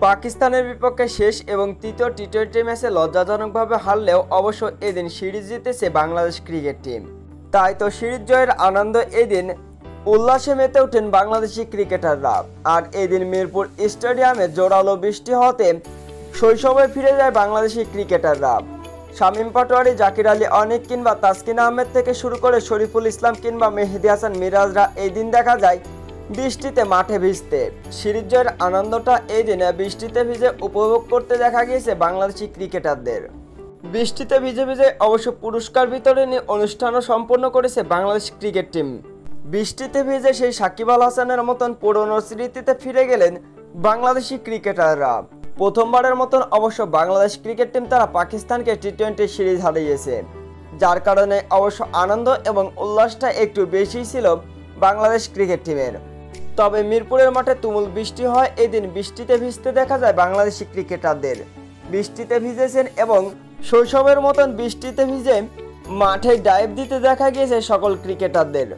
পাকিস্তানের বিপক্ষে শেষ এবং তৃতীয় টি-20 ম্যাচে লজ্জাজনকভাবে হারলেও অবশ্য এদিন সিরিজ জিতেছে বাংলাদেশ ক্রিকেট টিম। তাই তো সিরিজ জয়ের আনন্দ এদিন উল্লাসে মেতে ওঠেন বাংলাদেশি ক্রিকেটাররা। আর এদিন মিরপুর স্টেডিয়ামে জোরালো বৃষ্টি হতে শৈশবে ফিরে যায় বাংলাদেশি ক্রিকেটাররা। শামীম পাটোয়ারি, জাকির আলী অনিক কিংবা তাসকিন আহমেদ থেকে শুরু করে শরীফুল ইসলাম কিংবা মেহেদী হাসান মিরাজরা এই দিন দেখা যায় বৃষ্টিতে মাঠে ভিজতে। সিরিজ জয়ের আনন্দটা এই দিনে বৃষ্টিতে ভিজে উপভোগ করতে দেখা গিয়েছে বাংলাদেশি ক্রিকেটারদের। বৃষ্টিতে ভিজে ভিজে অবশ্য পুরস্কার বিতরণী অনুষ্ঠানও সম্পন্ন করেছে বাংলাদেশ ক্রিকেট টিম। বৃষ্টিতে ভিজে সেই সাকিব আল হাসানের মতন পুরনো স্মৃতিতে ফিরে গেলেন বাংলাদেশি ক্রিকেটাররা। প্রথমবারের মতন অবশ্য বাংলাদেশ ক্রিকেট টিম তারা পাকিস্তানকে টি-20 সিরিজ হারিয়েছে, যার কারণে অবশ্য আনন্দ এবং উল্লাসটা একটু বেশি ছিল বাংলাদেশ ক্রিকেট টিমের। তবে মিরপুরের মাঠে তুমুল বৃষ্টি হয় এদিন বৃষ্টিতে ভিজতে দেখা যায় বাংলাদেশি ক্রিকেটারদের। বৃষ্টিতে ভিজেছেন এবং শৈশবের মতন বৃষ্টিতে ভিজে মাঠে ডাইভ দিতে দেখা গিয়েছে সকল ক্রিকেটারদের।